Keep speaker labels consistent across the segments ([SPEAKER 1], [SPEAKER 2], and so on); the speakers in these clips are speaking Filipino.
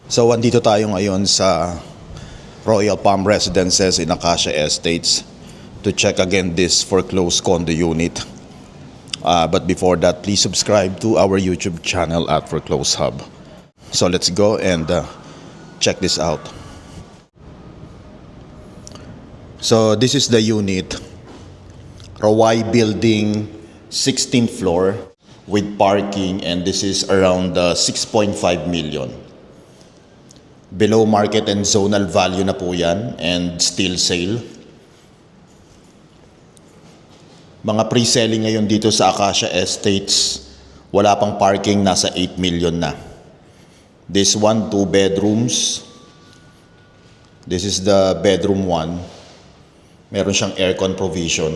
[SPEAKER 1] So, andito tayo ngayon sa Royal Palm Residences in Acacia Estates to check again this foreclosed condo unit. But before that, please subscribe to our YouTube channel at Foreclosed Hub. So, let's go and check this out. So, this is the unit. Rawai Building, 16th floor with parking, and this is around 6.5 million. Below market and zonal value na po yan, and still sale. Mga pre-selling ngayon dito sa Acacia Estates, wala pang parking, nasa 8 million na. This one, 2 bedrooms. This is the bedroom 1. Meron siyang aircon provision.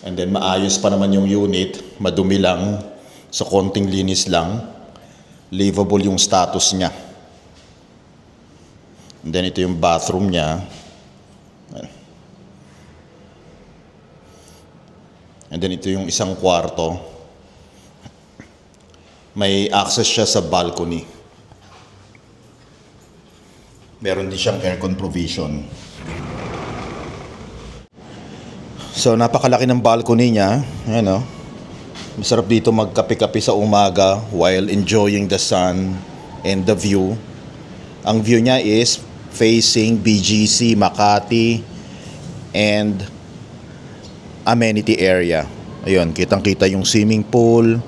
[SPEAKER 1] And then maayos pa naman yung unit, madumi lang, sa konting linis lang, livable yung status niya. And then ito yung bathroom niya. And then ito yung isang kwarto. May access siya sa balcony. Meron din siyang aircon provision. So napakalaki ng balcony niya, ayan o. Masarap dito magkape-kape sa umaga while enjoying the sun and the view. Ang view niya is facing BGC, Makati, and amenity area. Ayun, kitang-kita yung swimming pool,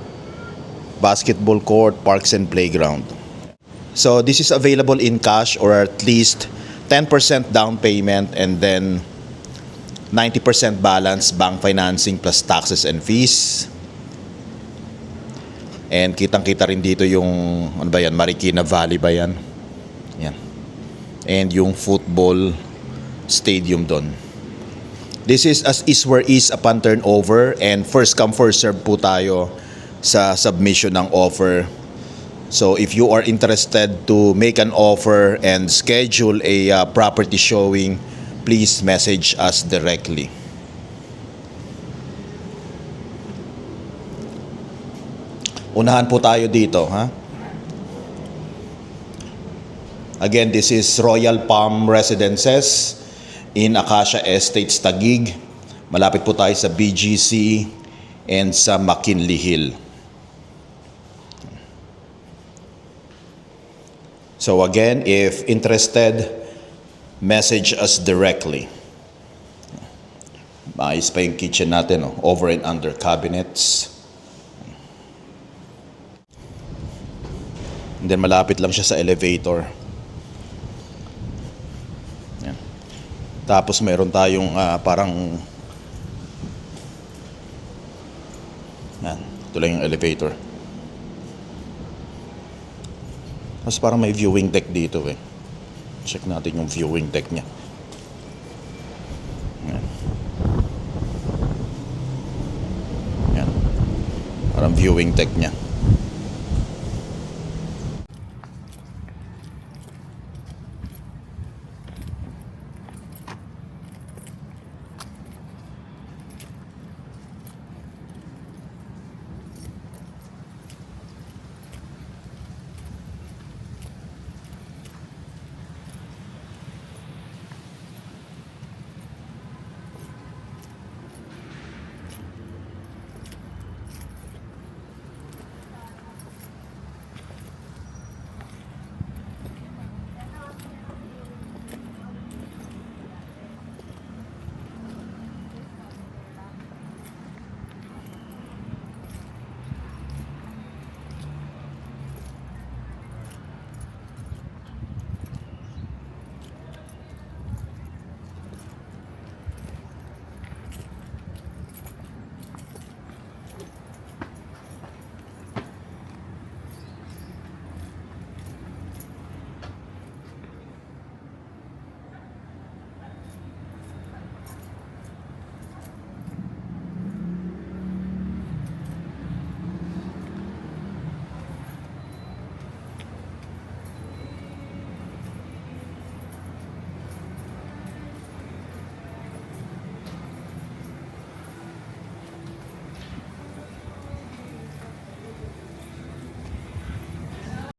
[SPEAKER 1] basketball court, parks and playground. So this is available in cash or at least 10% down payment and then 90% balance bank financing plus taxes and fees. And kitang-kita rin dito yung, ano ba yan, Marikina Valley ba yan? Yan. And yung football stadium doon. This is as is where is upon turnover, and first come first serve po tayo sa submission ng offer. So if you are interested to make an offer and schedule a property showing, please message us directly. Unahan po tayo dito, ha? Again, this is Royal Palm Residences in Acacia Estates, Taguig. Malapit po tayo sa BGC and sa McKinley Hill. So again, if interested, message us directly. Maayos pa yung kitchen natin, oh. Over and under cabinets. And then malapit lang siya sa elevator. Yan. Tapos meron tayong parang yan, ito lang yung elevator. Tapos parang may viewing deck dito eh. Check natin yung viewing deck niya. Yan. Yan. Parang viewing deck niya.